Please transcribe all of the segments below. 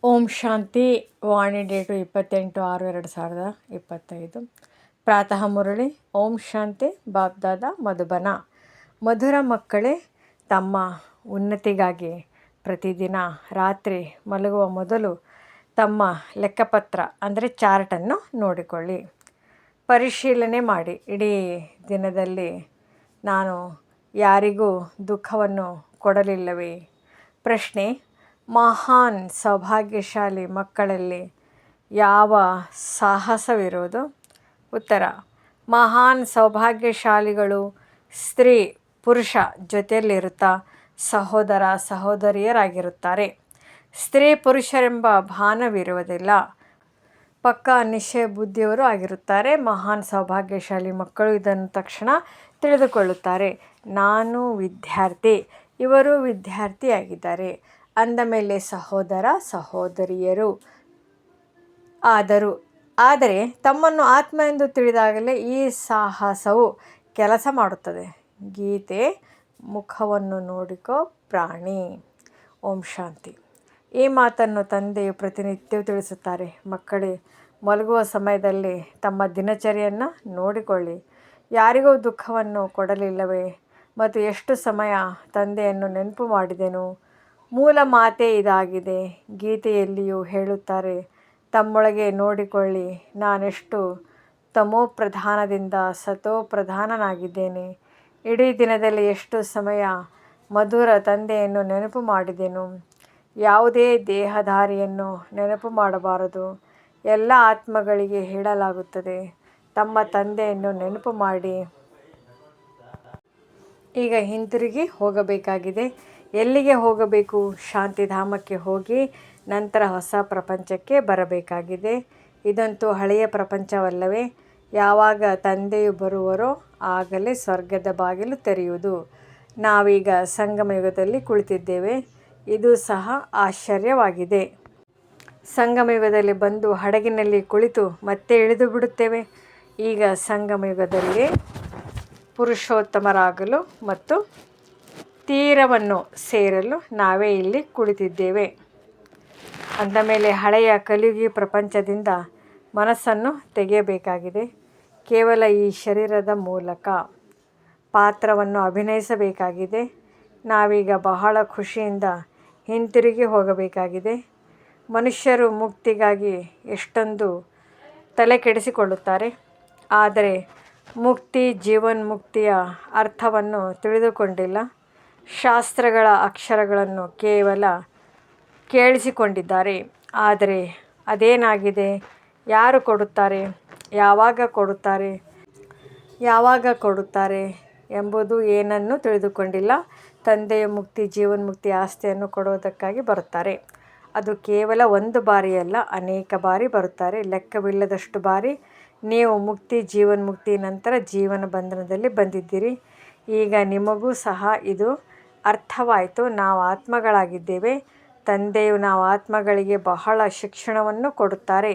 ಓಂ ಶಾಂತಿ. ವಾಣಿ date 28/6/2025. ಪ್ರಾತಃ ಮುರಳಿ. ಓಂ ಶಾಂತಿ. ಬಾಬ್ದಾದ ಮಧುಬನ. ಮಧುರ ಮಕ್ಕಳೇ, ತಮ್ಮ ಉನ್ನತಿಗಾಗಿ ಪ್ರತಿದಿನ ರಾತ್ರಿ ಮಲಗುವ ಮೊದಲು ತಮ್ಮ ಲೆಕ್ಕಪತ್ರ ಅಂದರೆ ಚಾರ್ಟನ್ನು ನೋಡಿಕೊಳ್ಳಿ, ಪರಿಶೀಲನೆ ಮಾಡಿ. ಇಡೀ ದಿನದಲ್ಲಿ ನಾನು ಯಾರಿಗೂ ದುಃಖವನ್ನು ಕೊಡಲಿಲ್ಲವೇ? ಪ್ರಶ್ನೆ: ಮಹಾನ್ ಸೌಭಾಗ್ಯಶಾಲಿ ಮಕ್ಕಳಲ್ಲಿ ಯಾವ ಸಾಹಸವಿರುವುದು? ಉತ್ತರ: ಮಹಾನ್ ಸೌಭಾಗ್ಯಶಾಲಿಗಳು ಸ್ತ್ರೀ ಪುರುಷ ಜೊತೆಯಲ್ಲಿರುತ್ತಾ ಸಹೋದರ ಸಹೋದರಿಯರಾಗಿರುತ್ತಾರೆ. ಸ್ತ್ರೀ ಪುರುಷರೆಂಬ ಭಾನವಿರುವುದಿಲ್ಲ. ಪಕ್ಕಾ ನಿಶ್ಚಯ ಬುದ್ಧಿಯವರು ಆಗಿರುತ್ತಾರೆ. ಮಹಾನ್ ಸೌಭಾಗ್ಯಶಾಲಿ ಮಕ್ಕಳು ಇದನ್ನು ತಕ್ಷಣ ತಿಳಿದುಕೊಳ್ಳುತ್ತಾರೆ. ನಾನು ವಿದ್ಯಾರ್ಥಿ, ಇವರು ವಿದ್ಯಾರ್ಥಿಯಾಗಿದ್ದಾರೆ ಅಂದ ಮೇಲೆ ಸಹೋದರ ಸಹೋದರಿಯರು ಆದರೆ ತಮ್ಮನ್ನು ಆತ್ಮ ಎಂದು ತಿಳಿದಾಗಲೇ ಈ ಸಾಹಸವು ಕೆಲಸ ಮಾಡುತ್ತದೆ. ಗೀತೆ. ಮುಖವನ್ನು ನೋಡಿಕೋ ಪ್ರಾಣಿ. ಓಂ ಶಾಂತಿ. ಈ ಮಾತನ್ನು ತಂದೆಯು ಪ್ರತಿನಿತ್ಯವೂ ತಿಳಿಸುತ್ತಾರೆ. ಮಕ್ಕಳೇ, ಮಲಗುವ ಸಮಯದಲ್ಲಿ ತಮ್ಮ ದಿನಚರಿಯನ್ನು ನೋಡಿಕೊಳ್ಳಿ. ಯಾರಿಗೂ ದುಃಖವನ್ನು ಕೊಡಲಿಲ್ಲವೇ? ಮತ್ತು ಎಷ್ಟು ಸಮಯ ತಂದೆಯನ್ನು ನೆನಪು ಮಾಡಿದೆನು? ಮೂಲ ಮಾತೇ ಇದಾಗಿದೆ. ಗೀತೆಯಲ್ಲಿಯೂ ಹೇಳುತ್ತಾರೆ, ತಮ್ಮೊಳಗೆ ನೋಡಿಕೊಳ್ಳಿ, ನಾನೆಷ್ಟು ತಮೋಪ್ರಧಾನದಿಂದ ಸತೋಪ್ರಧಾನನಾಗಿದ್ದೇನೆ. ಇಡೀ ದಿನದಲ್ಲಿ ಎಷ್ಟು ಸಮಯ ಮಧುರ ತಂದೆಯನ್ನು ನೆನಪು ಮಾಡಿದೆನು. ಯಾವುದೇ ದೇಹಧಾರಿಯನ್ನು ನೆನಪು ಮಾಡಬಾರದು. ಎಲ್ಲ ಆತ್ಮಗಳಿಗೆ ಹೇಳಲಾಗುತ್ತದೆ, ತಮ್ಮ ತಂದೆಯನ್ನು ನೆನಪು ಮಾಡಿ. ಈಗ ಹಿಂತಿರುಗಿ ಹೋಗಬೇಕಾಗಿದೆ. ಎಲ್ಲಿಗೆ ಹೋಗಬೇಕು? ಶಾಂತಿಧಾಮಕ್ಕೆ ಹೋಗಿ ನಂತರ ಹೊಸ ಪ್ರಪಂಚಕ್ಕೆ ಬರಬೇಕಾಗಿದೆ. ಇದಂತೂ ಹಳೆಯ ಪ್ರಪಂಚವಲ್ಲವೇ? ಯಾವಾಗ ತಂದೆಯು ಬರುವರೋ ಆಗಲೇ ಸ್ವರ್ಗದ ಬಾಗಿಲು ತೆರೆಯುವುದು. ನಾವೀಗ ಸಂಗಮಯುಗದಲ್ಲಿ ಕುಳಿತಿದ್ದೇವೆ. ಇದು ಸಹ ಆಶ್ಚರ್ಯವಾಗಿದೆ. ಸಂಗಮಯುಗದಲ್ಲಿ ಬಂದು ಹಡಗಿನಲ್ಲಿ ಕುಳಿತು ಮತ್ತೆ ಇಳಿದು ಬಿಡುತ್ತೇವೆ. ಈಗ ಸಂಗಮಯುಗದಲ್ಲಿ ಪುರುಷೋತ್ತಮರಾಗಲು ಮತ್ತು ತೀರವನ್ನು ಸೇರಲು ನಾವೇ ಇಲ್ಲಿ ಕುಳಿತಿದ್ದೇವೆ. ಅಂದ ಮೇಲೆ ಹಳೆಯ ಕಲಿಯುಗಿ ಪ್ರಪಂಚದಿಂದ ಮನಸ್ಸನ್ನು ತೆಗೆಯಬೇಕಾಗಿದೆ. ಕೇವಲ ಈ ಶರೀರದ ಮೂಲಕ ಪಾತ್ರವನ್ನು ಅಭಿನಯಿಸಬೇಕಾಗಿದೆ. ನಾವೀಗ ಬಹಳ ಖುಷಿಯಿಂದ ಹಿಂತಿರುಗಿ ಹೋಗಬೇಕಾಗಿದೆ. ಮನುಷ್ಯರು ಮುಕ್ತಿಗಾಗಿ ಎಷ್ಟೊಂದು ತಲೆ ಕೆಡಿಸಿಕೊಳ್ಳುತ್ತಾರೆ, ಆದರೆ ಮುಕ್ತಿ ಜೀವನ್ಮುಕ್ತಿಯ ಅರ್ಥವನ್ನು ತಿಳಿದುಕೊಂಡಿಲ್ಲ. ಶಾಸ್ತ್ರಗಳ ಅಕ್ಷರಗಳನ್ನು ಕೇವಲ ಕೇಳಿಸಿಕೊಂಡಿದ್ದಾರೆ, ಆದರೆ ಅದೇನಾಗಿದೆ? ಯಾರು ಕೊಡುತ್ತಾರೆ? ಯಾವಾಗ ಕೊಡುತ್ತಾರೆ ಎಂಬುದು ಏನನ್ನೂ ತಿಳಿದುಕೊಂಡಿಲ್ಲ. ತಂದೆಯು ಮುಕ್ತಿ ಜೀವನ್ಮುಕ್ತಿ ಆಸ್ತಿಯನ್ನು ಕೊಡುವುದಕ್ಕಾಗಿ ಬರುತ್ತಾರೆ. ಅದು ಕೇವಲ ಒಂದು ಬಾರಿಯಲ್ಲ, ಅನೇಕ ಬಾರಿ ಬರುತ್ತಾರೆ, ಲೆಕ್ಕವಿಲ್ಲದಷ್ಟು ಬಾರಿ. ನೀವು ಮುಕ್ತಿ ಜೀವನ್ಮುಕ್ತಿ ನಂತರ ಜೀವನ ಬಂಧನದಲ್ಲಿ ಬಂದಿದ್ದೀರಿ. ಈಗ ನಿಮಗೂ ಸಹ ಇದು ಅರ್ಥವಾಯಿತು. ನಾವು ಆತ್ಮಗಳಾಗಿದ್ದೇವೆ. ತಂದೆಯು ನಾವು ಆತ್ಮಗಳಿಗೆ ಬಹಳ ಶಿಕ್ಷಣವನ್ನು ಕೊಡುತ್ತಾರೆ.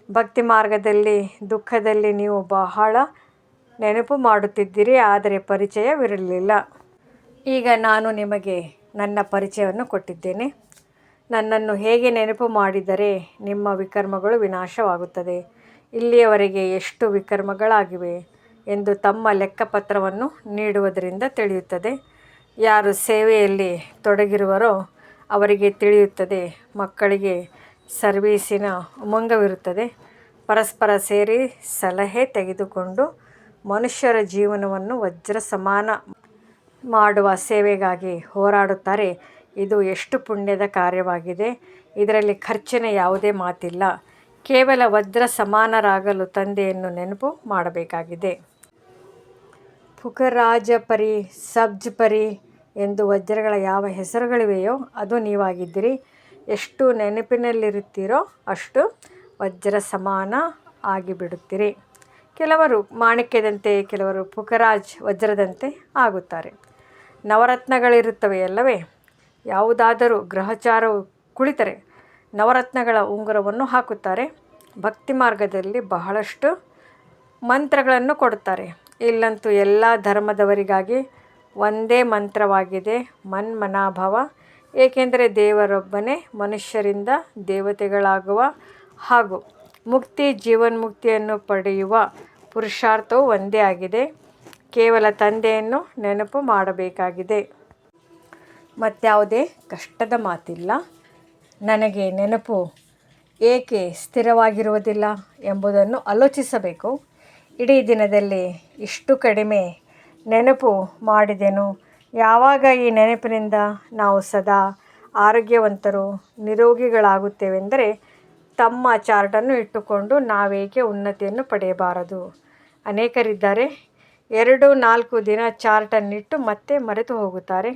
ಭಕ್ತಿ ಮಾರ್ಗದಲ್ಲಿ ದುಃಖದಲ್ಲಿ ನೀವು ಬಹಳ ನೆನಪು ಮಾಡುತ್ತಿದ್ದೀರಿ, ಆದರೆ ಪರಿಚಯವಿರಲಿಲ್ಲ. ಈಗ ನಾನು ನಿಮಗೆ ನನ್ನ ಪರಿಚಯವನ್ನು ಕೊಟ್ಟಿದ್ದೇನೆ. ನನ್ನನ್ನು ಹೇಗೆ ನೆನಪು ಮಾಡಿದರೆ ನಿಮ್ಮ ವಿಕರ್ಮಗಳು ವಿನಾಶವಾಗುತ್ತದೆ. ಇಲ್ಲಿಯವರೆಗೆ ಎಷ್ಟು ವಿಕರ್ಮಗಳಾಗಿವೆ ಎಂದು ತಮ್ಮ ಲೆಕ್ಕಪತ್ರವನ್ನು ನೀಡುವುದರಿಂದ ತಿಳಿಯುತ್ತದೆ. ಯಾರು ಸೇವೆಯಲ್ಲಿ ತೊಡಗಿರುವರೋ ಅವರಿಗೆ ತಿಳಿಯುತ್ತದೆ. ಮಕ್ಕಳಿಗೆ ಸರ್ವೀಸಿನ ಉಮಂಗವಿರುತ್ತದೆ. ಪರಸ್ಪರ ಸೇರಿ ಸಲಹೆ ತೆಗೆದುಕೊಂಡು ಮನುಷ್ಯರ ಜೀವನವನ್ನು ವಜ್ರ ಸಮಾನ ಮಾಡುವ ಸೇವೆಗಾಗಿ ಹೋರಾಡುತ್ತಾರೆ. ಇದು ಎಷ್ಟು ಪುಣ್ಯದ ಕಾರ್ಯವಾಗಿದೆ. ಇದರಲ್ಲಿ ಖರ್ಚಿನ ಯಾವುದೇ ಮಾತಿಲ್ಲ. ಕೇವಲ ವಜ್ರ ಸಮಾನರಾಗಲು ತಂದೆಯನ್ನು ನೆನಪು ಮಾಡಬೇಕಾಗಿದೆ. ಪುಖರಾಜ ಪರಿ, ಸಬ್ಜ್ ಪರಿ ಎಂದು ವಜ್ರಗಳ ಯಾವ ಹೆಸರುಗಳಿವೆಯೋ ಅದು ನೀವಾಗಿದ್ದೀರಿ. ಎಷ್ಟು ನೆನಪಿನಲ್ಲಿರುತ್ತೀರೋ ಅಷ್ಟು ವಜ್ರ ಸಮಾನ ಆಗಿಬಿಡುತ್ತೀರಿ. ಕೆಲವರು ಮಾಣಿಕ್ಯದಂತೆ, ಕೆಲವರು ಪುಖರಾಜ್ ವಜ್ರದಂತೆ ಆಗುತ್ತಾರೆ. ನವರತ್ನಗಳಿರುತ್ತವೆಯಲ್ಲವೇ? ಯಾವುದಾದರೂ ಗ್ರಹಚಾರವು ಕುಳಿತರೆ ನವರತ್ನಗಳ ಉಂಗುರವನ್ನು ಹಾಕುತ್ತಾರೆ. ಭಕ್ತಿ ಮಾರ್ಗದಲ್ಲಿ ಬಹಳಷ್ಟು ಮಂತ್ರಗಳನ್ನು ಕೊಡುತ್ತಾರೆ. ಇಲ್ಲಂತೂ ಎಲ್ಲ ಧರ್ಮದವರಿಗಾಗಿ ಒಂದೇ ಮಂತ್ರವಾಗಿದೆ, ಮನ್ಮನಾಭವ. ಏಕೆಂದರೆ ದೇವರೊಬ್ಬನೇ ಮನುಷ್ಯರಿಂದ ದೇವತೆಗಳಾಗುವ ಹಾಗೂ ಮುಕ್ತಿ ಜೀವನ್ಮುಕ್ತಿಯನ್ನು ಪಡೆಯುವ ಪುರುಷಾರ್ಥವು ಒಂದೇ ಆಗಿದೆ. ಕೇವಲ ತಂದೆಯನ್ನು ನೆನಪು ಮಾಡಬೇಕಾಗಿದೆ. ಮತ್ಯಾವುದೇ ಕಷ್ಟದ ಮಾತಿಲ್ಲ. ನನಗೆ ನೆನಪು ಏಕೆ ಸ್ಥಿರವಾಗಿರುವುದಿಲ್ಲ ಎಂಬುದನ್ನು ಆಲೋಚಿಸಬೇಕು. ಇಡೀ ದಿನದಲ್ಲಿ ಇಷ್ಟು ಕಡಿಮೆ ನೆನಪು ಮಾಡಿದೆನು. ಯಾವಾಗ ಈ ನೆನಪಿನಿಂದ ನಾವು ಸದಾ ಆರೋಗ್ಯವಂತರು ನಿರೋಗಿಗಳಾಗುತ್ತೇವೆಂದರೆ ತಮ್ಮ ಚಾರ್ಟನ್ನು ಇಟ್ಟುಕೊಂಡು ನಾವೇಕೆ ಉನ್ನತಿಯನ್ನು ಪಡೆಯಬಾರದು. ಅನೇಕರಿದ್ದಾರೆ, 2-4 ದಿನ ಚಾರ್ಟನ್ನಿಟ್ಟು ಮತ್ತೆ ಮರೆತು ಹೋಗುತ್ತಾರೆ.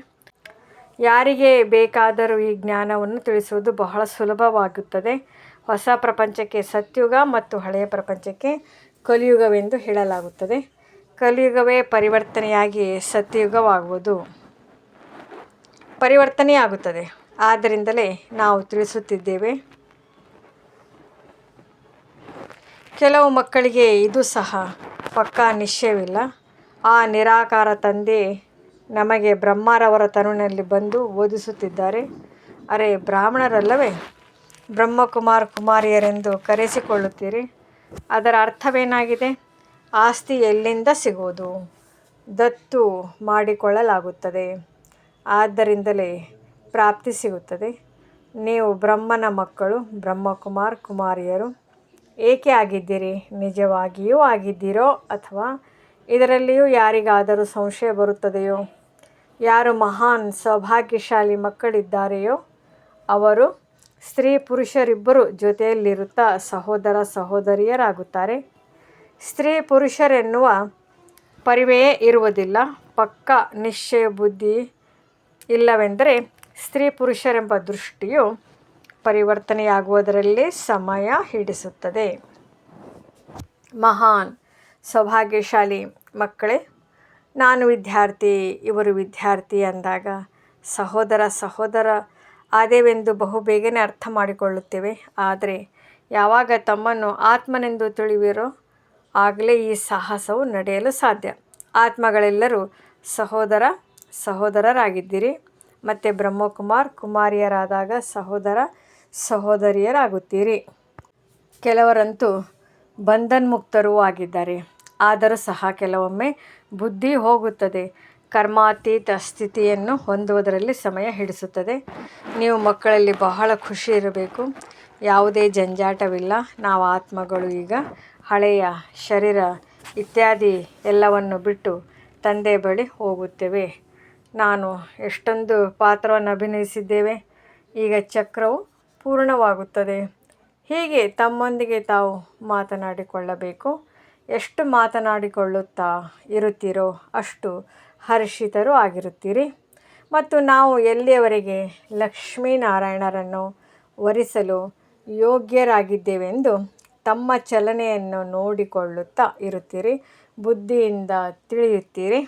ಯಾರಿಗೆ ಬೇಕಾದರೂ ಈ ಜ್ಞಾನವನ್ನು ತಿಳಿಸುವುದು ಬಹಳ ಸುಲಭವಾಗುತ್ತದೆ. ಹೊಸ ಪ್ರಪಂಚಕ್ಕೆ ಸತ್ಯುಗ ಮತ್ತು ಹಳೆಯ ಪ್ರಪಂಚಕ್ಕೆ ಕಲಿಯುಗವೆಂದು ಹೇಳಲಾಗುತ್ತದೆ. ಕಲಿಯುಗವೇ ಪರಿವರ್ತನೆಯಾಗಿ ಪರಿವರ್ತನೆಯಾಗುತ್ತದೆ. ಆದ್ದರಿಂದಲೇ ನಾವು ತಿಳಿಸುತ್ತಿದ್ದೇವೆ. ಕೆಲವು ಮಕ್ಕಳಿಗೆ ಇದು ಸಹ ಪಕ್ಕಾ ನಿಶ್ಚಯವಿಲ್ಲ. ಆ ನಿರಾಕಾರ ತಂದೆ ನಮಗೆ ಬ್ರಹ್ಮರವರ ತನುವಿನಲ್ಲಿ ಬಂದು ಬೋಧಿಸುತ್ತಿದ್ದಾರೆ. ಅರೆ, ಬ್ರಾಹ್ಮಣರಲ್ಲವೇ ಬ್ರಹ್ಮಕುಮಾರ್ ಕುಮಾರಿಯರೆಂದು ಕರೆಸಿಕೊಳ್ಳುತ್ತೀರಿ? ಅದರ ಅರ್ಥವೇನಾಗಿದೆ? ಆಸ್ತಿ ಎಲ್ಲಿಂದ ಸಿಗುವುದು? ದತ್ತು ಮಾಡಿಕೊಳ್ಳಲಾಗುತ್ತದೆ. ಆದ್ದರಿಂದಲೇ ಪ್ರಾಪ್ತಿ ಸಿಗುತ್ತದೆ. ನೀವು ಬ್ರಹ್ಮನ ಮಕ್ಕಳು, ಬ್ರಹ್ಮಕುಮಾರ್ ಕುಮಾರಿಯರು ಏಕೆ ಆಗಿದ್ದೀರಿ? ನಿಜವಾಗಿಯೂ ಆಗಿದ್ದೀರೋ ಅಥವಾ ಇದರಲ್ಲಿಯೂ ಯಾರಿಗಾದರೂ ಸಂಶಯ ಬರುತ್ತದೆಯೋ? ಯಾರು ಮಹಾನ್ ಸೌಭಾಗ್ಯಶಾಲಿ ಮಕ್ಕಳಿದ್ದಾರೆಯೋ ಅವರು ಸ್ತ್ರೀ ಪುರುಷರಿಬ್ಬರು ಜೊತೆಯಲ್ಲಿರುತ್ತಾ ಸಹೋದರ ಸಹೋದರಿಯರಾಗುತ್ತಾರೆ. ಸ್ತ್ರೀ ಪುರುಷರೆನ್ನುವ ಪರಿವೆಯೇ ಇರುವುದಿಲ್ಲ. ಪಕ್ಕಾ ನಿಶ್ಚಯ ಬುದ್ಧಿ ಇಲ್ಲವೆಂದರೆ ಸ್ತ್ರೀ ಪುರುಷರೆಂಬ ದೃಷ್ಟಿಯು ಪರಿವರ್ತನೆಯಾಗುವುದರಲ್ಲಿ ಸಮಯ ಹಿಡಿಸುತ್ತದೆ. ಮಹಾನ್ ಸೌಭಾಗ್ಯಶಾಲಿ ಮಕ್ಕಳೇ, ನಾನು ವಿದ್ಯಾರ್ಥಿ, ಇವರು ವಿದ್ಯಾರ್ಥಿ ಅಂದಾಗ ಸಹೋದರ ಆದೇವೆಂದು ಬಹುಬೇಗನೆ ಅರ್ಥ ಮಾಡಿಕೊಳ್ಳುತ್ತೇವೆ. ಆದರೆ ಯಾವಾಗ ತಮ್ಮನ್ನು ಆತ್ಮನೆಂದು ತಿಳಿಯುವಿರೋ ಆಗಲೇ ಈ ಸಾಹಸವು ನಡೆಯಲು ಸಾಧ್ಯ. ಆತ್ಮಗಳೆಲ್ಲರೂ ಸಹೋದರರಾಗಿದ್ದೀರಿ. ಮತ್ತು ಬ್ರಹ್ಮಕುಮಾರ್ ಕುಮಾರಿಯರಾದಾಗ ಸಹೋದರಿಯರಾಗುತ್ತೀರಿ. ಕೆಲವರಂತೂ ಬಂಧನ್ಮುಕ್ತರೂ ಆಗಿದ್ದಾರೆ. ಆದರೂ ಸಹ ಕೆಲವೊಮ್ಮೆ ಬುದ್ಧಿ ಹೋಗುತ್ತದೆ. ಕರ್ಮಾತೀತ ಸ್ಥಿತಿಯನ್ನು ಹೊಂದುವುದರಲ್ಲಿ ಸಮಯ ಹಿಡಿಸುತ್ತದೆ. ನೀವು ಮಕ್ಕಳಲ್ಲಿ ಬಹಳ ಖುಷಿ ಇರಬೇಕು. ಯಾವುದೇ ಜಂಜಾಟವಿಲ್ಲ. ನಾವು ಆತ್ಮಗಳು ಈಗ ಹಳೆಯ ಶರೀರ ಇತ್ಯಾದಿ ಎಲ್ಲವನ್ನು ಬಿಟ್ಟು ತಂದೆ ಬಳಿ ಹೋಗುತ್ತೇವೆ. ನಾನು ಎಷ್ಟೊಂದು ಪಾತ್ರವನ್ನು ಅಭಿನಯಿಸಿದ್ದೇವೆ. ಈಗ ಚಕ್ರವು ಪೂರ್ಣವಾಗುತ್ತದೆ. ಹೀಗೆ ತಮ್ಮೊಂದಿಗೆ ತಾವು ಮಾತನಾಡಿಕೊಳ್ಳಬೇಕು. ಎಷ್ಟು ಮಾತನಾಡಿಕೊಳ್ಳುತ್ತಾ ಇರುತ್ತೀರೋ ಅಷ್ಟು ಹರ್ಷಿತರೂ ಆಗಿರುತ್ತೀರಿ. ಮತ್ತು ನಾವು ಎಲ್ಲಿಯವರೆಗೆ ಲಕ್ಷ್ಮೀನಾರಾಯಣರನ್ನು ವರಿಸಲು ಯೋಗ್ಯರಾಗಿದ್ದೇವೆಂದು ತಮ್ಮ ಚಲನೆಯನ್ನು ನೋಡಿಕೊಳ್ಳುತ್ತಾ ಇರುತ್ತೀರಿ. ಬುದ್ಧಿಯಿಂದ ತಿಳಿಯುತ್ತೀರಿ.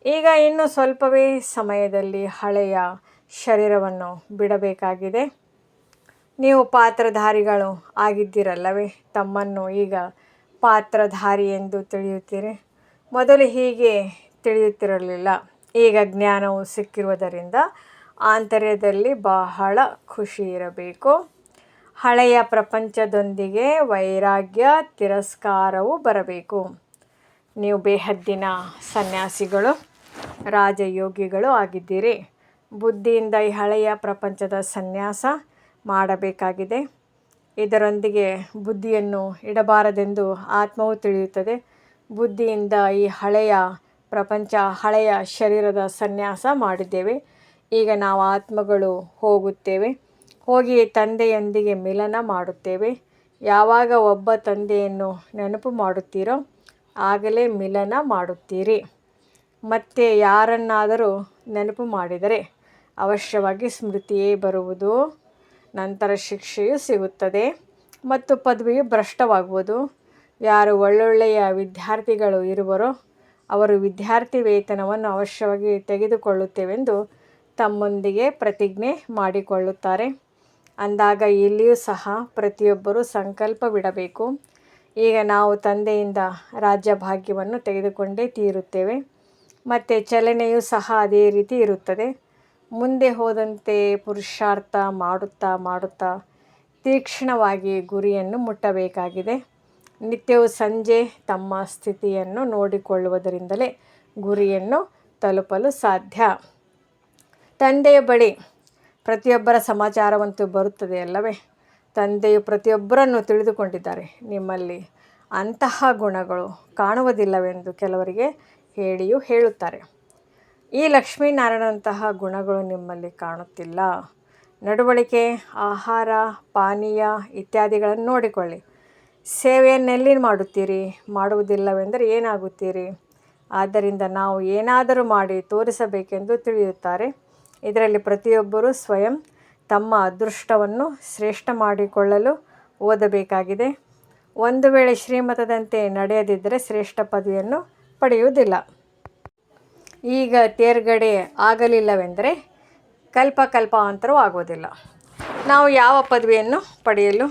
ಈಗ ಇನ್ನು ಸ್ವಲ್ಪವೇ ಸಮಯದಲ್ಲಿ ಹಳೆಯ ಶರೀರವನ್ನು ಬಿಡಬೇಕಾಗಿದೆ. ನೀವು ಪಾತ್ರಧಾರಿಗಳು ಆಗಿದ್ದೀರಲ್ಲವೇ? ತಮ್ಮನ್ನು ಈಗ ಪಾತ್ರಧಾರಿ ಎಂದು ತಿಳಿಯುತ್ತೀರಿ. ಮೊದಲು ಹೀಗೆ ತಿಳಿಯುತ್ತಿರಲಿಲ್ಲ. ಈಗ ಜ್ಞಾನವು ಸಿಕ್ಕಿರುವುದರಿಂದ ಆಂತರ್ಯದಲ್ಲಿ ಬಹಳ ಖುಷಿ ಇರಬೇಕು. ಹಳೆಯ ಪ್ರಪಂಚದೊಂದಿಗೆ ವೈರಾಗ್ಯ ತಿರಸ್ಕಾರವು ಬರಬೇಕು. ನೀವು ಬೇಹದ್ದಿನ ಸನ್ಯಾಸಿಗಳು, ರಾಜಯೋಗಿಗಳು ಆಗಿದ್ದೀರಿ. ಬುದ್ಧಿಯಿಂದ ಈ ಹಳೆಯ ಪ್ರಪಂಚದ ಸನ್ಯಾಸ ಮಾಡಬೇಕಾಗಿದೆ. ಇದರೊಂದಿಗೆ ಬುದ್ಧಿಯನ್ನು ಇಡಬಾರದೆಂದು ಆತ್ಮವು ತಿಳಿಯುತ್ತದೆ. ಬುದ್ಧಿಯಿಂದ ಈ ಹಳೆಯ ಪ್ರಪಂಚ, ಹಳೆಯ ಶರೀರದ ಸನ್ಯಾಸ ಮಾಡಿದ್ದೇವೆ. ಈಗ ನಾವು ಆತ್ಮಗಳು ಹೋಗುತ್ತೇವೆ. ಹೋಗಿ ತಂದೆಯೊಂದಿಗೆ ಮಿಲನ ಮಾಡುತ್ತೇವೆ. ಯಾವಾಗ ಒಬ್ಬ ತಂದೆಯನ್ನು ನೆನಪು ಮಾಡುತ್ತೀರೋ ಆಗಲೇ ಮಿಲನ ಮಾಡುತ್ತೀರಿ. ಮತ್ತೆ ಯಾರನ್ನಾದರೂ ನೆನಪು ಮಾಡಿದರೆ ಅವಶ್ಯವಾಗಿ ಸ್ಮೃತಿಯೇ ಬರುವುದು. ನಂತರ ಶಿಕ್ಷೆಯೂ ಸಿಗುತ್ತದೆ ಮತ್ತು ಪದವಿಯು ಭ್ರಷ್ಟವಾಗುವುದು. ಯಾರು ಒಳ್ಳೊಳ್ಳೆಯ ವಿದ್ಯಾರ್ಥಿಗಳು ಇರುವರೋ ಅವರು ವಿದ್ಯಾರ್ಥಿ ವೇತನವನ್ನು ಅವಶ್ಯವಾಗಿ ತೆಗೆದುಕೊಳ್ಳುತ್ತೇವೆಂದು ತಮ್ಮೊಂದಿಗೆ ಪ್ರತಿಜ್ಞೆ ಮಾಡಿಕೊಳ್ಳುತ್ತಾರೆ. ಅಂದಾಗ ಇಲ್ಲಿಯೂ ಸಹ ಪ್ರತಿಯೊಬ್ಬರೂ ಸಂಕಲ್ಪವಿಡಬೇಕು. ಈಗ ನಾವು ತಂದೆಯಿಂದ ರಾಜ್ಯಭಾಗ್ಯವನ್ನು ತೆಗೆದುಕೊಂಡೇ ತೀರುತ್ತೇವೆ. ಮತ್ತು ಚಲನೆಯೂ ಸಹ ಅದೇ ರೀತಿ ಇರುತ್ತದೆ. ಮುಂದೆ ಹೋದಂತೆ ಪುರುಷಾರ್ಥ ಮಾಡುತ್ತಾ ಮಾಡುತ್ತಾ ತೀಕ್ಷ್ಣವಾಗಿ ಗುರಿಯನ್ನು ಮುಟ್ಟಬೇಕಾಗಿದೆ. ನಿತ್ಯವೂ ಸಂಜೆ ತಮ್ಮ ಸ್ಥಿತಿಯನ್ನು ನೋಡಿಕೊಳ್ಳುವುದರಿಂದಲೇ ಗುರಿಯನ್ನು ತಲುಪಲು ಸಾಧ್ಯ. ತಂದೆಯ ಬಳಿ ಪ್ರತಿಯೊಬ್ಬರ ಸಮಾಚಾರವಂತೂ ಬರುತ್ತದೆ ಅಲ್ಲವೇ? ತಂದೆಯು ಪ್ರತಿಯೊಬ್ಬರನ್ನು ತಿಳಿದುಕೊಂಡಿದ್ದಾರೆ. ನಿಮ್ಮಲ್ಲಿ ಅಂತಹ ಗುಣಗಳು ಕಾಣುವುದಿಲ್ಲವೆಂದು ಕೆಲವರಿಗೆ ಹೇಳಿಯೂ ಹೇಳುತ್ತಾರೆ. ಈ ಲಕ್ಷ್ಮೀನಾರಾಯಣಂತಹ ಗುಣಗಳು ನಿಮ್ಮಲ್ಲಿ ಕಾಣುತ್ತಿಲ್ಲ. ನಡವಳಿಕೆ, ಆಹಾರ, ಪಾನೀಯ ಇತ್ಯಾದಿಗಳನ್ನು ನೋಡಿಕೊಳ್ಳಿ. ಸೇವೆಯನ್ನೆಲ್ಲಿ ಮಾಡುತ್ತೀರಿ? ಮಾಡುವುದಿಲ್ಲವೆಂದರೆ ಏನಾಗುತ್ತೀರಿ? ಆದ್ದರಿಂದ ನಾವು ಏನಾದರೂ ಮಾಡಿ ತೋರಿಸಬೇಕೆಂದು ತಿಳಿಯುತ್ತಾರೆ. ಇದರಲ್ಲಿ ಪ್ರತಿಯೊಬ್ಬರೂ ಸ್ವಯಂ ತಮ್ಮ ಅದೃಷ್ಟವನ್ನು ಶ್ರೇಷ್ಠ ಮಾಡಿಕೊಳ್ಳಲು ಓದಬೇಕಾಗಿದೆ. ಒಂದು ವೇಳೆ ಶ್ರೀಮತದಂತೆ ನಡೆಯದಿದ್ದರೆ ಶ್ರೇಷ್ಠ ಪದವಿಯನ್ನು ಪಡೆಯುವುದಿಲ್ಲ. ಈಗ ತೇರ್ಗಡೆ ಆಗಲಿಲ್ಲವೆಂದರೆ ಕಲ್ಪಾಂತರವೂ ಆಗುವುದಿಲ್ಲ. ನಾವು ಯಾವ ಪದವಿಯನ್ನು ಪಡೆಯಲು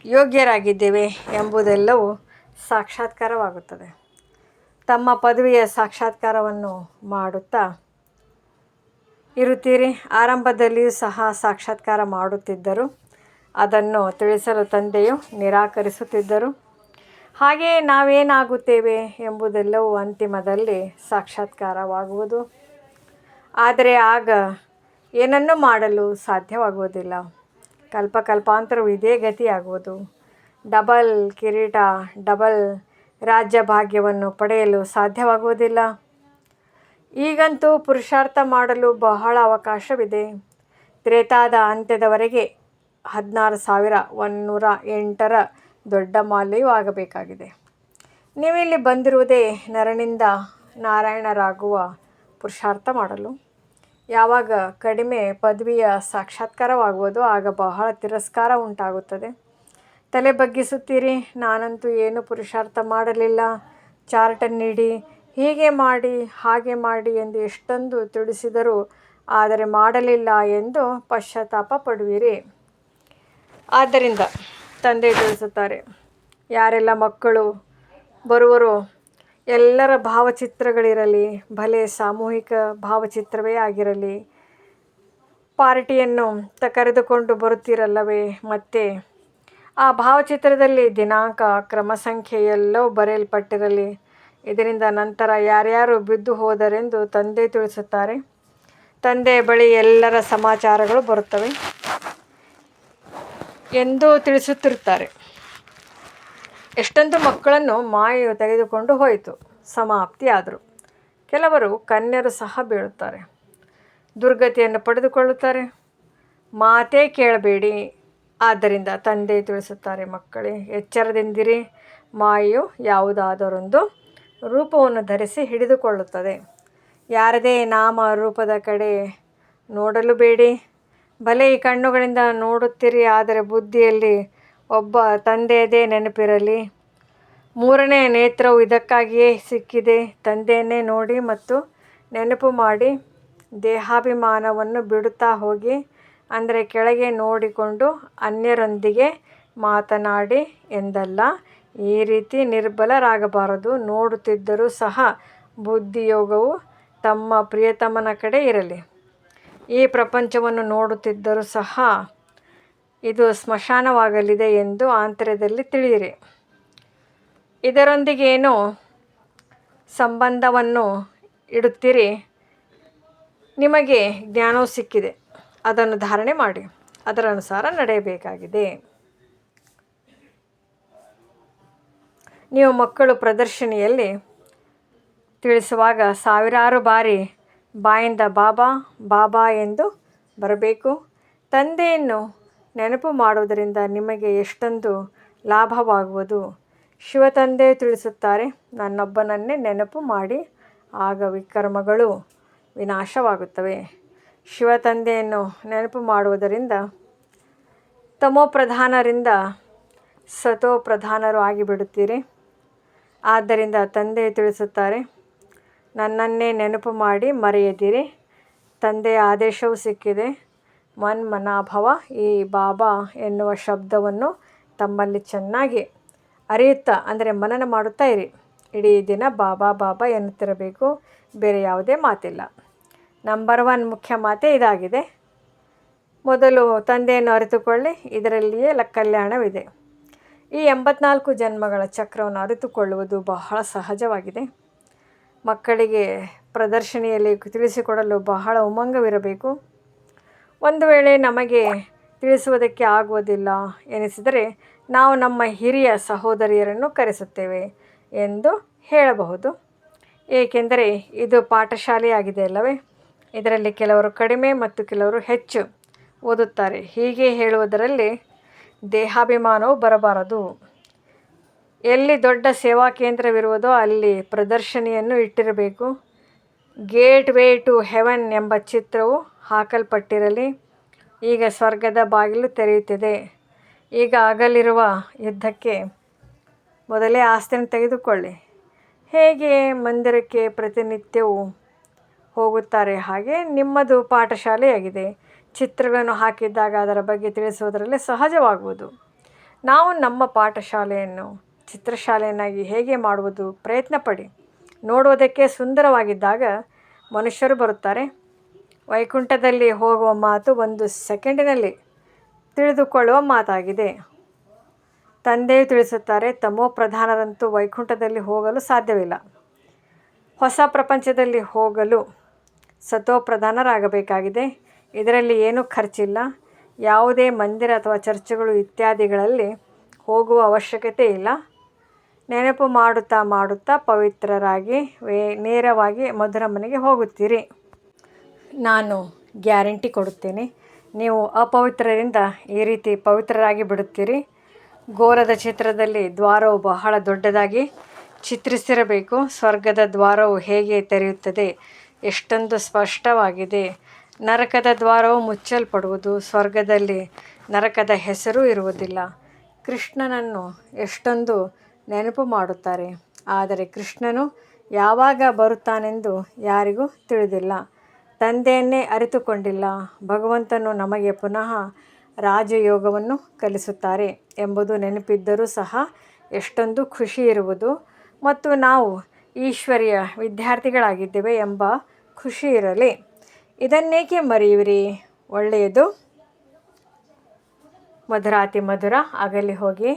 ಯೋಗ್ಯರಾಗಿದ್ದೇವೆ ಎಂಬುದೆಲ್ಲವೂ ಸಾಕ್ಷಾತ್ಕಾರವಾಗುತ್ತದೆ. ತಮ್ಮ ಪದವಿಯ ಸಾಕ್ಷಾತ್ಕಾರವನ್ನು ಮಾಡುತ್ತಾ ಇರುತ್ತೀರಿ. ಆರಂಭದಲ್ಲಿಯೂ ಸಹ ಸಾಕ್ಷಾತ್ಕಾರ ಮಾಡುತ್ತಿದ್ದರು. ಅದನ್ನು ತಿಳಿಸಲು ತಂದೆಯು ನಿರಾಕರಿಸುತ್ತಿದ್ದರು. ಹಾಗೆಯೇ ನಾವೇನಾಗುತ್ತೇವೆ ಎಂಬುದೆಲ್ಲವೂ ಅಂತಿಮದಲ್ಲಿ ಸಾಕ್ಷಾತ್ಕಾರವಾಗುವುದು. ಆದರೆ ಆಗ ಏನನ್ನೂ ಮಾಡಲು ಸಾಧ್ಯವಾಗುವುದಿಲ್ಲ. ಕಲ್ಪಾಂತರವು ಇದೇ ಗತಿಯಾಗುವುದು. ಡಬಲ್ ಕಿರೀಟ, ಡಬಲ್ ರಾಜ್ಯ ಭಾಗ್ಯವನ್ನು ಪಡೆಯಲು ಸಾಧ್ಯವಾಗುವುದಿಲ್ಲ. ಈಗಂತೂ ಪುರುಷಾರ್ಥ ಮಾಡಲು ಬಹಳ ಅವಕಾಶವಿದೆ. ತ್ರೇತಾದ ಅಂತ್ಯದವರೆಗೆ 16,108ರ ದೊಡ್ಡ ಮಾಲೆಯೂ ಆಗಬೇಕಾಗಿದೆ. ನೀವಿಲ್ಲಿ ಬಂದಿರುವುದೇ ನರನಿಂದ ನಾರಾಯಣರಾಗುವ ಪುರುಷಾರ್ಥ ಮಾಡಲು. ಯಾವಾಗ ಕಡಿಮೆ ಪದವಿಯ ಸಾಕ್ಷಾತ್ಕಾರವಾಗುವುದೋ ಆಗ ಬಹಳ ತಿರಸ್ಕಾರ ಉಂಟಾಗುತ್ತದೆ. ತಲೆ ಬಗ್ಗಿಸುತ್ತೀರಿ. ನಾನಂತೂ ಏನೂ ಪುರುಷಾರ್ಥ ಮಾಡಲಿಲ್ಲ, ಚಾರ್ಟ್ ನೀಡಿ, ಹೀಗೆ ಮಾಡಿ ಹಾಗೆ ಮಾಡಿ ಎಂದು ಎಷ್ಟೊಂದು ತಿಳಿಸಿದರೂ ಆದರೆ ಮಾಡಲಿಲ್ಲ ಎಂದು ಪಶ್ಚಾತ್ತಾಪ ಪಡುವಿರಿ. ಆದ್ದರಿಂದ ತಂದೆ ತಿಳಿಸುತ್ತಾರೆ, ಯಾರೆಲ್ಲ ಮಕ್ಕಳು ಬರುವರೋ ಎಲ್ಲರ ಭಾವಚಿತ್ರಗಳಿರಲಿ, ಭಲೆ ಸಾಮೂಹಿಕ ಭಾವಚಿತ್ರವೇ ಆಗಿರಲಿ. ಪಾರ್ಟಿಯನ್ನು ಕರೆದುಕೊಂಡು ಬರುತ್ತೀರಲ್ಲವೇ, ಮತ್ತೆ ಆ ಭಾವಚಿತ್ರದಲ್ಲಿ ದಿನಾಂಕ, ಕ್ರಮ ಸಂಖ್ಯೆ ಎಲ್ಲವೂ ಬರೆಯಲ್ಪಟ್ಟಿರಲಿ. ಇದರಿಂದ ನಂತರ ಯಾರ್ಯಾರು ಬಿದ್ದು ಹೋದರೆಂದು ತಂದೆ ತಿಳಿಸುತ್ತಾರೆ. ತಂದೆಯ ಬಳಿ ಎಲ್ಲರ ಸಮಾಚಾರಗಳು ಬರುತ್ತವೆ ಎಂದು ತಿಳಿಸುತ್ತಿರುತ್ತಾರೆ. ಎಷ್ಟೊಂದು ಮಕ್ಕಳನ್ನು ಮಾಯೆಯು ತೆಗೆದುಕೊಂಡು ಹೋಯಿತು, ಸಮಾಪ್ತಿಯಾದರು. ಕೆಲವರು ಕನ್ಯರು ಸಹ ಬೀಳುತ್ತಾರೆ, ದುರ್ಗತಿಯನ್ನು ಪಡೆದುಕೊಳ್ಳುತ್ತಾರೆ. ಮಾತೇ ಕೇಳಬೇಡಿ. ಆದ್ದರಿಂದ ತಂದೆ ತಿಳಿಸುತ್ತಾರೆ, ಮಕ್ಕಳೇ ಎಚ್ಚರದಿಂದಿರಿ. ಮಾಯೆಯು ಯಾವುದಾದರೊಂದು ರೂಪವನ್ನು ಧರಿಸಿ ಹಿಡಿದುಕೊಳ್ಳುತ್ತದೆ. ಯಾರದೇ ನಾಮ ರೂಪದ ಕಡೆ ನೋಡಲು ಬೇಡಿ. ಭಲೆ ಈ ಕಣ್ಣುಗಳಿಂದ ನೋಡುತ್ತೀರಿ, ಆದರೆ ಬುದ್ಧಿಯಲ್ಲಿ ಒಬ್ಬ ತಂದೆಯದೇ ನೆನಪಿರಲಿ. ಮೂರನೇ ನೇತ್ರವು ಇದಕ್ಕಾಗಿಯೇ ಸಿಕ್ಕಿದೆ. ತಂದೆಯನ್ನೇ ನೋಡಿ ಮತ್ತು ನೆನಪು ಮಾಡಿ. ದೇಹಾಭಿಮಾನವನ್ನು ಬಿಡುತ್ತಾ ಹೋಗಿ, ಅಂದರೆ ಕೆಳಗೆ ನೋಡಿಕೊಂಡು ಅನ್ಯರೊಂದಿಗೆ ಮಾತನಾಡಿ ಎಂದಲ್ಲ. ಈ ರೀತಿ ನಿರ್ಬಲರಾಗಬಾರದು. ನೋಡುತ್ತಿದ್ದರೂ ಸಹ ಬುದ್ಧಿಯೋಗವು ತಮ್ಮ ಪ್ರಿಯತಮನ ಕಡೆ ಇರಲಿ. ಈ ಪ್ರಪಂಚವನ್ನು ನೋಡುತ್ತಿದ್ದರೂ ಸಹ ಇದು ಸ್ಮಶಾನವಾಗಲಿದೆ ಎಂದು ಆಂತರ್ಯದಲ್ಲಿ ತಿಳಿಯಿರಿ. ಇದರೊಂದಿಗೇನು ಸಂಬಂಧವನ್ನು ಇಡುತ್ತೀರಿ? ನಿಮಗೆ ಜ್ಞಾನವು ಸಿಕ್ಕಿದೆ, ಅದನ್ನು ಧಾರಣೆ ಮಾಡಿ, ಅದರ ಅನುಸಾರ ನಡೆಯಬೇಕಾಗಿದೆ. ನೀವು ಮಕ್ಕಳು ಪ್ರದರ್ಶನಿಯಲ್ಲಿ ತಿಳಿಸುವಾಗ ಸಾವಿರಾರು ಬಾರಿ ಬಾಯಿಂದ ಬಾಬಾ ಬಾಬಾ ಎಂದು ಬರಬೇಕು. ತಂದೆಯನ್ನು ನೆನಪು ಮಾಡುವುದರಿಂದ ನಿಮಗೆ ಎಷ್ಟೊಂದು ಲಾಭವಾಗುವುದು. ಶಿವತಂದೆ ತಿಳಿಸುತ್ತಾರೆ, ನನ್ನೊಬ್ಬನನ್ನೇ ನೆನಪು ಮಾಡಿ, ಆಗ ವಿಕರ್ಮಗಳು ವಿನಾಶವಾಗುತ್ತವೆ. ಶಿವತಂದೆಯನ್ನು ನೆನಪು ಮಾಡುವುದರಿಂದ ತಮೋಪ್ರಧಾನರಿಂದ ಸತೋಪ್ರಧಾನರು ಆಗಿಬಿಡುತ್ತೀರಿ. ಆದ್ದರಿಂದ ತಂದೆ ತಿಳಿಸುತ್ತಾರೆ, ನನ್ನನ್ನೇ ನೆನಪು ಮಾಡಿ ಮರೆಯದಿರಿ. ತಂದೆಯ ಆದೇಶವೂ ಸಿಕ್ಕಿದೆ. ಮನ್ಮನಾಭವ. ಈ ಬಾಬಾ ಎನ್ನುವ ಶಬ್ದವನ್ನು ತಮ್ಮಲ್ಲಿ ಚೆನ್ನಾಗಿ ಅರಿಯುತ್ತಾ, ಅಂದರೆ ಮನನ ಮಾಡುತ್ತಾ ಇರಿ. ಇಡೀ ದಿನ ಬಾಬಾ ಬಾಬಾ ಎನ್ನುತ್ತಿರಬೇಕು, ಬೇರೆ ಯಾವುದೇ ಮಾತಿಲ್ಲ. ನಂಬರ್ 1 ಮುಖ್ಯ ಮಾತೆ ಇದಾಗಿದೆ. ಮೊದಲು ತಂದೆಯನ್ನು ಅರಿತುಕೊಳ್ಳಿ, ಇದರಲ್ಲಿಯೇ ಕಲ್ಯಾಣವಿದೆ. ಈ 84 ಜನ್ಮಗಳ ಚಕ್ರವನ್ನು ಅರಿತುಕೊಳ್ಳುವುದು ಬಹಳ ಸಹಜವಾಗಿದೆ. ಮಕ್ಕಳಿಗೆ ಪ್ರದರ್ಶನಿಯಲ್ಲಿ ತಿಳಿಸಿಕೊಡಲು ಬಹಳ ಉಮಂಗವಿರಬೇಕು. ಒಂದು ವೇಳೆ ನಮಗೆ ತಿಳಿಸುವುದಕ್ಕೆ ಆಗುವುದಿಲ್ಲ ಎನಿಸಿದರೆ ನಾವು ನಮ್ಮ ಹಿರಿಯ ಸಹೋದರಿಯರನ್ನು ಕರೆಸುತ್ತೇವೆ ಎಂದು ಹೇಳಬಹುದು. ಏಕೆಂದರೆ ಇದು ಪಾಠಶಾಲೆಯಾಗಿದೆ ಅಲ್ಲವೇ. ಇದರಲ್ಲಿ ಕೆಲವರು ಕಡಿಮೆ ಮತ್ತು ಕೆಲವರು ಹೆಚ್ಚು ಓದುತ್ತಾರೆ. ಹೀಗೆ ಹೇಳುವುದರಲ್ಲಿ ದೇಹಾಭಿಮಾನವು ಬರಬಾರದು. ಎಲ್ಲಿ ದೊಡ್ಡ ಸೇವಾ ಕೇಂದ್ರವಿರುವುದೋ ಅಲ್ಲಿ ಪ್ರದರ್ಶನಿಯನ್ನು ಇಟ್ಟಿರಬೇಕು. ಗೇಟ್ ವೇ ಟು ಹೆವನ್ ಎಂಬ ಚಿತ್ರವು ಹಾಕಲ್ಪಟ್ಟಿರಲಿ. ಈಗ ಸ್ವರ್ಗದ ಬಾಗಿಲು ತೆರೆಯುತ್ತಿದೆ. ಈಗ ಆಗಲಿರುವ ಯುದ್ಧಕ್ಕೆ ಮೊದಲೇ ಆಸ್ತಿಯನ್ನು ತೆಗೆದುಕೊಳ್ಳಿ. ಹೇಗೆ ಮಂದಿರಕ್ಕೆ ಪ್ರತಿನಿತ್ಯವೂ ಹೋಗುತ್ತಾರೆ ಹಾಗೆ ನಿಮ್ಮದು ಪಾಠಶಾಲೆಯಾಗಿದೆ. ಚಿತ್ರಗಳನ್ನು ಹಾಕಿದ್ದಾಗ ಅದರ ಬಗ್ಗೆ ತಿಳಿಸುವುದರಲ್ಲಿ ಸಹಜವಾಗುವುದು. ನಾವು ನಮ್ಮ ಪಾಠಶಾಲೆಯನ್ನು ಚಿತ್ರಶಾಲೆಯನ್ನಾಗಿ ಹೇಗೆ ಮಾಡುವುದು ಪ್ರಯತ್ನಪಡಿ. ನೋಡುವುದಕ್ಕೆ ಸುಂದರವಾಗಿದ್ದಾಗ ಮನುಷ್ಯರು ಬರುತ್ತಾರೆ. ವೈಕುಂಠದಲ್ಲಿ ಹೋಗುವ ಮಾತು 1 ಸೆಕೆಂಡಿನಲ್ಲಿ ತಿಳಿದುಕೊಳ್ಳುವ ಮಾತಾಗಿದೆ. ತಂದೆಯು ತಿಳಿಸುತ್ತಾರೆ, ತಮೋಪ್ರಧಾನರಂತೂ ವೈಕುಂಠದಲ್ಲಿ ಹೋಗಲು ಸಾಧ್ಯವಿಲ್ಲ. ಹೊಸ ಪ್ರಪಂಚದಲ್ಲಿ ಹೋಗಲು ಸತೋಪ್ರಧಾನರಾಗಬೇಕಾಗಿದೆ. ಇದರಲ್ಲಿ ಏನೂ ಖರ್ಚಿಲ್ಲ. ಯಾವುದೇ ಮಂದಿರ ಅಥವಾ ಚರ್ಚ್ಗಳು ಇತ್ಯಾದಿಗಳಲ್ಲಿ ಹೋಗುವ ಅವಶ್ಯಕತೆ ಇಲ್ಲ. ನೆನಪು ಮಾಡುತ್ತಾ ಮಾಡುತ್ತಾ ಪವಿತ್ರರಾಗಿ ನೇರವಾಗಿ ಮಧುರ ಮನೆಗೆ ಹೋಗುತ್ತೀರಿ. ನಾನು ಗ್ಯಾರಂಟಿ ಕೊಡುತ್ತೇನೆ, ನೀವು ಅಪವಿತ್ರರಿಂದ ಈ ರೀತಿ ಪವಿತ್ರರಾಗಿ ಬಿಡುತ್ತೀರಿ. ಗೋಲದ ಚಿತ್ರದಲ್ಲಿ ದ್ವಾರವು ಬಹಳ ದೊಡ್ಡದಾಗಿ ಚಿತ್ರಿಸಿರಬೇಕು. ಸ್ವರ್ಗದ ದ್ವಾರವು ಹೇಗೆ ತೆರೆಯುತ್ತದೆ, ಎಷ್ಟೊಂದು ಸ್ಪಷ್ಟವಾಗಿದೆ. ನರಕದ ದ್ವಾರವು ಮುಚ್ಚಲ್ಪಡುವುದು. ಸ್ವರ್ಗದಲ್ಲಿ ನರಕದ ಹೆಸರು ಇರುವುದಿಲ್ಲ. ಕೃಷ್ಣನನ್ನು ಎಷ್ಟೊಂದು ನೆನಪು ಮಾಡುತ್ತಾರೆ, ಆದರೆ ಕೃಷ್ಣನು ಯಾವಾಗ ಬರುತ್ತಾನೆಂದು ಯಾರಿಗೂ ತಿಳಿದಿಲ್ಲ. ತಂದೆಯನ್ನೇ ಅರಿತುಕೊಂಡಿಲ್ಲ. ಭಗವಂತನು ನಮಗೆ ಪುನಃ ರಾಜಯೋಗವನ್ನು ಕಲಿಸುತ್ತಾರೆ ಎಂಬುದು ನೆನಪಿದ್ದರೂ ಸಹ ಎಷ್ಟೊಂದು ಖುಷಿ ಇರುವುದು ಮತ್ತು ನಾವು ಈಶ್ವರಿಯ ವಿದ್ಯಾರ್ಥಿಗಳಾಗಿದ್ದೇವೆ ಎಂಬ ಖುಷಿ ಇರಲಿ. ಇದನ್ನೇಕೆ ಮರೆಯುವಿರಿ? ಒಳ್ಳೆಯದು. ಮಧುರಾತಿ ಮಧುರ ಅಗಲಿ ಹೋಗಿ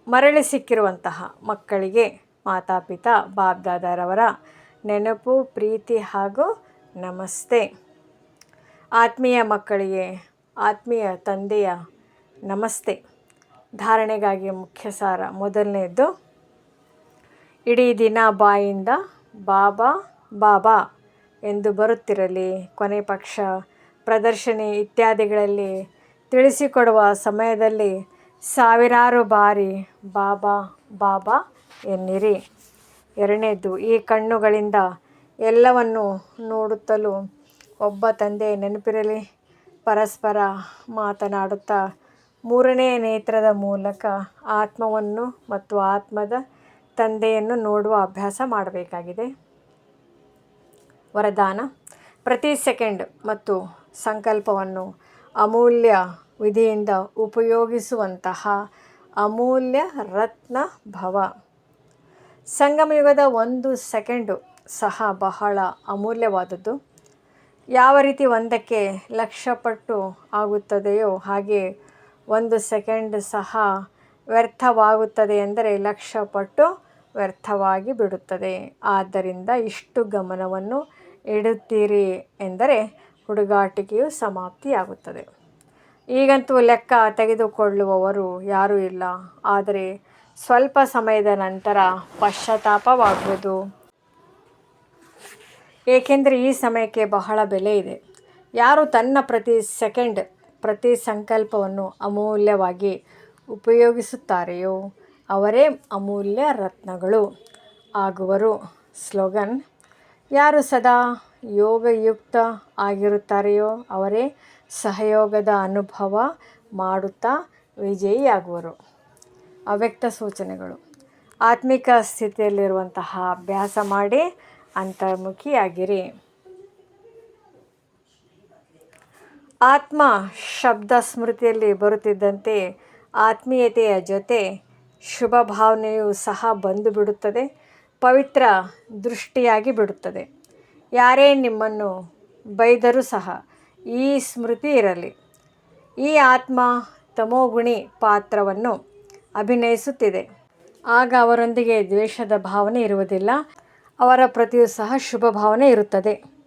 ಮರಳಿ ಸಿಕ್ಕಿರುವಂತಹ ಮಕ್ಕಳಿಗೆ ಮಾತಾಪಿತಾ ಬಾಬ್ದಾದಾರವರ ನೆನಪು, ಪ್ರೀತಿ ಹಾಗೂ ನಮಸ್ತೆ. ಆತ್ಮೀಯ ಮಕ್ಕಳಿಗೆ ಆತ್ಮೀಯ ತಂದೆಯ ನಮಸ್ತೆ. ಧಾರಣೆಗಾಗಿ ಮುಖ್ಯ ಸಾರ. ಮೊದಲನೆಯದು, ಇಡೀ ದಿನ ಬಾಯಿಂದ ಬಾಬಾ ಬಾಬಾ ಎಂದು ಬರುತ್ತಿರಲಿ. ಕೊನೆ ಪಕ್ಷ ಪ್ರದರ್ಶನಿ ಇತ್ಯಾದಿಗಳಲ್ಲಿ ತಿಳಿಸಿಕೊಡುವ ಸಮಯದಲ್ಲಿ ಸಾವಿರಾರು ಬಾರಿ ಬಾಬಾ ಬಾಬಾ ಎನ್ನಿರಿ. ಎರಡನೇದು, ಈ ಕಣ್ಣುಗಳಿಂದ ಎಲ್ಲವನ್ನು ನೋಡುತ್ತಲೂ ಒಬ್ಬ ತಂದೆ ನೆನಪಿರಲಿ. ಪರಸ್ಪರ ಮಾತನಾಡುತ್ತಾ ಮೂರನೇ ನೇತ್ರದ ಮೂಲಕ ಆತ್ಮವನ್ನು ಮತ್ತು ಆತ್ಮದ ತಂದೆಯನ್ನು ನೋಡುವ ಅಭ್ಯಾಸ ಮಾಡಬೇಕಾಗಿದೆ. ವರದಾನ: ಪ್ರತಿ ಸೆಕೆಂಡ್ ಮತ್ತು ಸಂಕಲ್ಪವನ್ನು ಅಮೂಲ್ಯ ವಿಧಿಯಿಂದ ಉಪಯೋಗಿಸುವಂತಹ ಅಮೂಲ್ಯ ರತ್ನ ಭವ. ಸಂಗಮಯುಗದ 1 ಸೆಕೆಂಡು ಸಹ ಬಹಳ ಅಮೂಲ್ಯವಾದದ್ದು. ಯಾವ ರೀತಿ 1ಕ್ಕೆ 1,00,000 ಪಟ್ಟು ಆಗುತ್ತದೆಯೋ ಹಾಗೆ 1 ಸೆಕೆಂಡ್ ಸಹ ವ್ಯರ್ಥವಾಗುತ್ತದೆ ಎಂದರೆ 1,00,000 ಪಟ್ಟು ವ್ಯರ್ಥವಾಗಿ ಬಿಡುತ್ತದೆ. ಆದ್ದರಿಂದ ಇಷ್ಟು ಗಮನವನ್ನು ಇಡುತ್ತೀರಿ ಎಂದರೆ ಹುಡುಗಾಟಿಕೆಯು ಸಮಾಪ್ತಿಯಾಗುತ್ತದೆ. ಈಗಂತೂ ಲೆಕ್ಕ ತೆಗೆದುಕೊಳ್ಳುವವರು ಯಾರೂ ಇಲ್ಲ. ಆದರೆ ಸ್ವಲ್ಪ ಸಮಯದ ನಂತರ ಪಶ್ಚಾತ್ತಾಪವಾಗುವುದು. ಏಕೆಂದರೆ ಈ ಸಮಯಕ್ಕೆ ಬಹಳ ಬೆಲೆ ಇದೆ. ಯಾರು ತನ್ನ ಪ್ರತಿ ಸೆಕೆಂಡ್ ಪ್ರತಿ ಸಂಕಲ್ಪವನ್ನು ಅಮೂಲ್ಯವಾಗಿ ಉಪಯೋಗಿಸುತ್ತಾರೆಯೋ ಅವರೇ ಅಮೂಲ್ಯ ರತ್ನಗಳು ಆಗುವರು. ಸ್ಲೋಗನ್: ಯಾರು ಸದಾ ಯೋಗಯುಕ್ತ ಆಗಿರುತ್ತಾರೆಯೋ ಅವರೇ ಸಹಯೋಗದ ಅನುಭವ ಮಾಡುತ್ತಾ ವಿಜಯಿಯಾಗುವರು. ಅವ್ಯಕ್ತ ಸೂಚನೆಗಳು: ಆತ್ಮಿಕ ಸ್ಥಿತಿಯಲ್ಲಿರುವಂತಹ ಅಭ್ಯಾಸ ಮಾಡಿ ಅಂತರ್ಮುಖಿಯಾಗಿರಿ. ಆತ್ಮ ಶಬ್ದ ಸ್ಮೃತಿಯಲ್ಲಿ ಬರುತ್ತಿದ್ದಂತೆ ಆತ್ಮೀಯತೆಯ ಜೊತೆ ಶುಭ ಭಾವನೆಯೂ ಸಹ ಬಂದು ಬಿಡುತ್ತದೆ. ಪವಿತ್ರ ದೃಷ್ಟಿಯಾಗಿ ಬಿಡುತ್ತದೆ. ಯಾರೇ ನಿಮ್ಮನ್ನು ಬೈದರೂ ಸಹ ಈ ಸ್ಮೃತಿ ಇರಲಿ. ಈ ಆತ್ಮ ತಮೋಗುಣಿ ಪಾತ್ರವನ್ನು ಅಭಿನಯಿಸುತ್ತಿದೆ. ಆಗ ಅವರೊಂದಿಗೆ ದ್ವೇಷದ ಭಾವನೆ ಇರುವುದಿಲ್ಲ. ಅವರ ಪ್ರತಿಯೂ ಸಹ ಶುಭ ಭಾವನೆ ಇರುತ್ತದೆ.